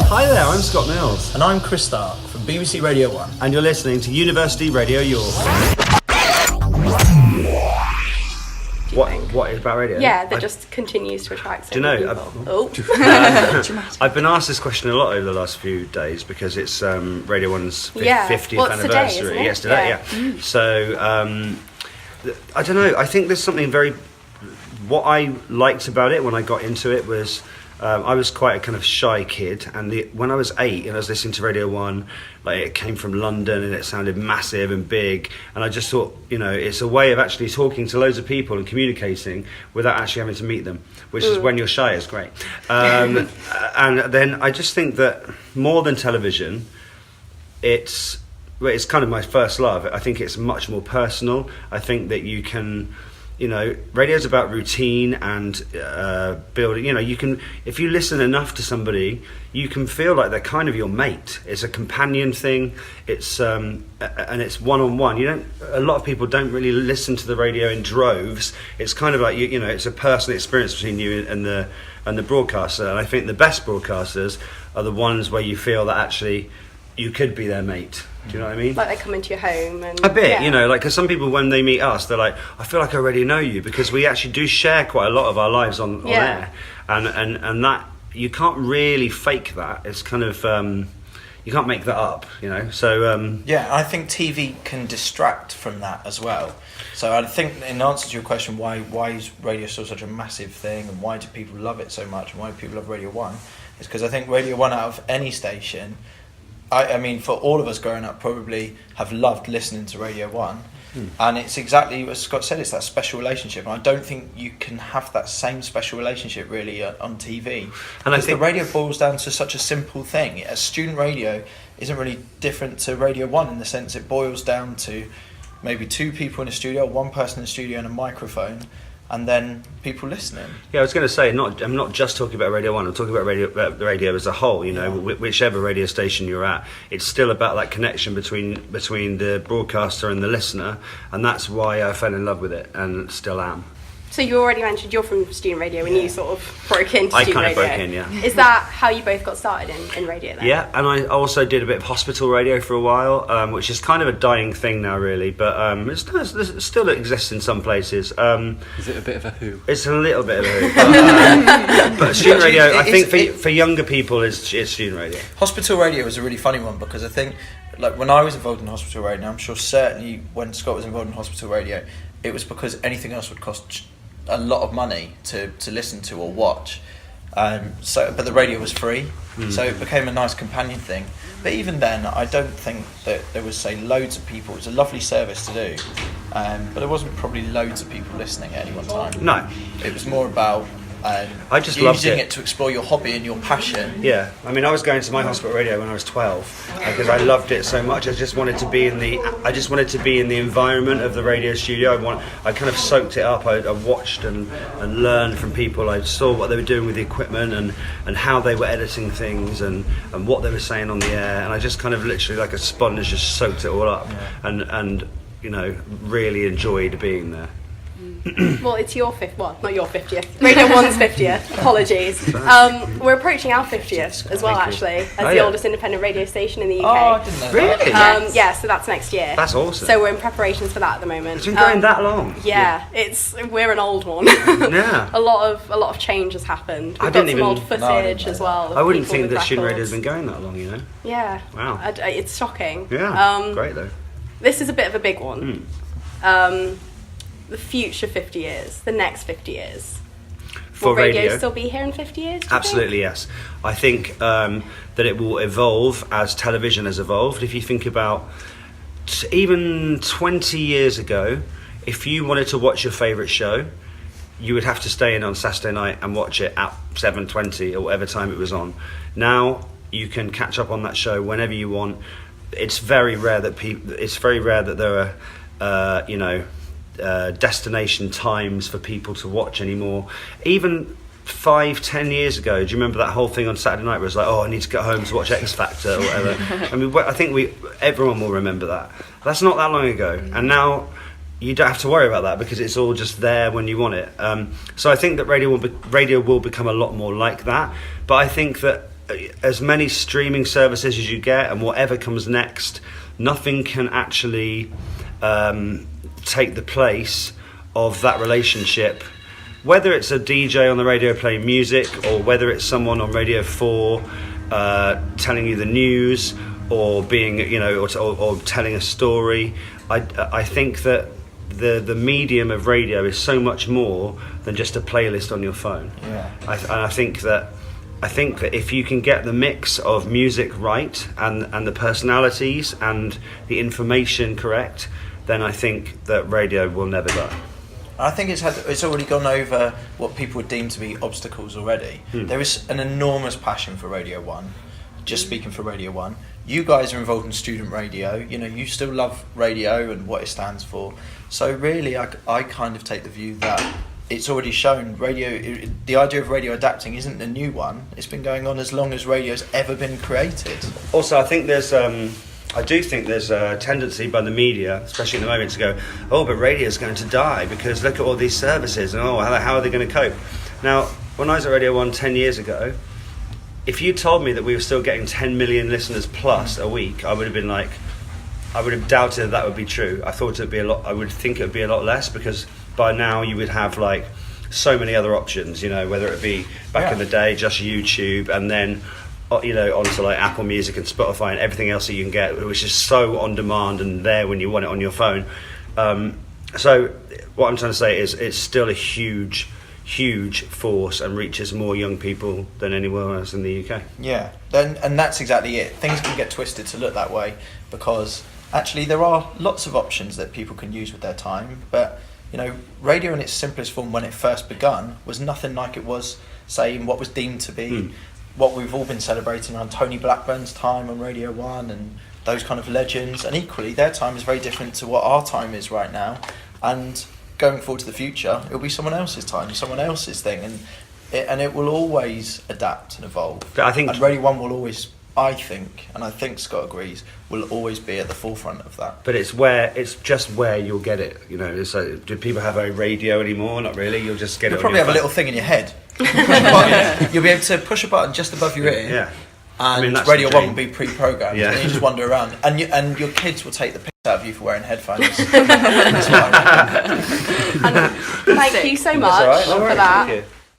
Hi there, I'm Scott Mills. And I'm Chris Stark from BBC Radio 1. And you're listening to University Radio York. What is about radio? Yeah, that just continues to attract so many people. I've been asked this question a lot over the last few days because it's Radio 1's 50th anniversary. Today, yesterday, yeah. So, I don't know, I think there's something what I liked about it when I got into it was I was quite a kind of shy kid, and when I was 8 and I was listening to Radio 1, like it came from London and it sounded massive and big, and I just thought, it's a way of actually talking to loads of people and communicating without actually having to meet them, which is when you're shy is great. And then I just think that more than television, it's kind of my first love. I think it's much more personal. I think that you can... radio's about routine and building. You can, if you listen enough to somebody, you can feel like they're kind of your mate. It's a companion thing. It's and it's one-on-one. A lot of people don't really listen to the radio in droves. It's kind of like it's a personal experience between you and the broadcaster. And I think the best broadcasters are the ones where you feel that actually you could be their mate. Do you know what I mean? Like they come into your home and... A bit, because some people, when they meet us, they're like, I feel like I already know you, because we actually do share quite a lot of our lives on air. And that, you can't really fake that. It's kind of, you can't make that up, so... Yeah, I think TV can distract from that as well. So I think, in answer to your question, why is radio still such a massive thing, and why do people love it so much, and why do people love Radio 1, is because I think Radio 1, out of any station... I mean, for all of us growing up, probably have loved listening to Radio 1. And it's exactly what Scott said, it's that special relationship. And I don't think you can have that same special relationship, really, on TV. And I think the radio boils down to such a simple thing. A student radio isn't really different to Radio 1 in the sense it boils down to maybe 2 people in a studio, 1 person in a studio and a microphone, and then people listening. Yeah, I was going to say, I'm not just talking about Radio 1, I'm talking about the radio as a whole, whichever radio station you're at, it's still about that connection between the broadcaster and the listener, and that's why I fell in love with it, and still am. So you already mentioned you're from student radio and you sort of broke into student radio. I kind of broke in, yeah. Is that how you both got started in radio then? Yeah, and I also did a bit of hospital radio for a while, which is kind of a dying thing now, really, but it still exists in some places. Is it a bit of a who? It's a little bit of a who. But student radio, I think for younger people, it's student radio. Hospital radio was a really funny one because I think, like, when I was involved in hospital radio, I'm sure certainly when Scott was involved in hospital radio, it was because anything else would cost a lot of money to listen to or watch, but the radio was free, so it became a nice companion thing. But even then, I don't think that there was, say, loads of people. It was a lovely service to do, but there wasn't probably loads of people listening at any one time. No, it was more about I just loved using it to explore your hobby and your passion. Yeah, I mean, I was going to my hospital radio when I was 12 because I loved it so much. I just wanted to be in the environment of the radio studio. I kind of soaked it up. I watched and learned from people. I saw what they were doing with the equipment and how they were editing things and what they were saying on the air. And I just kind of literally, like a sponge, just soaked it all up and really enjoyed being there. Well, it's your not your 50th. Radio 1's 50th. Apologies. We're approaching our 50th as well, actually, as the oldest independent radio station in the UK. Oh, I didn't know really? that. Yeah, so that's next year. That's awesome. So we're in preparations for that at the moment. It's been going that long. Yeah, we're an old one. Yeah. a lot of change has happened. We've got some old footage as well. I wouldn't think that student radio has been going that long, Yeah. Wow. It's shocking. Yeah. Great though. This is a bit of a big one. The future 50 years, the next 50 years. Will radio still be here in 50 years? Absolutely, yes. I think that it will evolve as television has evolved. If you think about even 20 years ago, if you wanted to watch your favourite show, you would have to stay in on Saturday night and watch it at 7:20 or whatever time it was on. Now you can catch up on that show whenever you want. It's very rare that there are destination times for people to watch anymore. Even 5-10 years ago, do you remember that whole thing on Saturday night where it was like, I need to get home to watch X Factor or whatever? I mean, I think everyone will remember that. That's not that long ago, and now you don't have to worry about that because it's all just there when you want it. So I think that radio will become a lot more like that. But I think that as many streaming services as you get, and whatever comes next, nothing can actually take the place of that relationship. Whether it's a DJ on the radio playing music, or whether it's someone on Radio 4 telling you the news, or being, or telling a story, I think that the medium of radio is so much more than just a playlist on your phone. Yeah. I think that if you can get the mix of music right, and the personalities and the information correct, then I think that radio will never die. I think it's already gone over what people would deem to be obstacles already. There is an enormous passion for Radio 1. Just speaking for Radio 1, you guys are involved in student radio. You still love radio and what it stands for. So really, I kind of take the view that it's already shown radio. The idea of radio adapting isn't a new one. It's been going on as long as radio's ever been created. Also, I think there's a tendency by the media, especially at the moment, to go, oh, but radio is going to die because look at all these services, and how are they going to cope? Now, when I was at Radio 1 10 years ago, if you told me that we were still getting 10 million listeners plus a week, I would have doubted that would be true. I thought it'd be a lot. I would think it would be a lot less, because by now you would have like so many other options. Whether it be back in the day just YouTube, and then onto like Apple Music and Spotify and everything else that you can get, which is so on demand and there when you want it on your phone. So what I'm trying to say is it's still a huge force and reaches more young people than anywhere else in the UK. Yeah, and that's exactly it. Things can get twisted to look that way, because actually there are lots of options that people can use with their time, but radio in its simplest form when it first begun was nothing like it was, say, in what was deemed to be what we've all been celebrating around Tony Blackburn's time on Radio 1 and those kind of legends. And equally, their time is very different to what our time is right now. And going forward to the future, it'll be someone else's time, someone else's thing, and it will always adapt and evolve. But and Radio 1 will always, I think Scott agrees, will always be at the forefront of that. But it's just where you'll get it. It's like, do people have a radio anymore? Not really. You'll just get it. You'll probably have a little thing in your head. You'll be able to push a button just above your ear. Yeah. And Radio 1 will be pre-programmed, yeah. and you just wander around, and your kids will take the piss out of you for wearing headphones. That's what I reckon. Thank you so much for that. Thank you.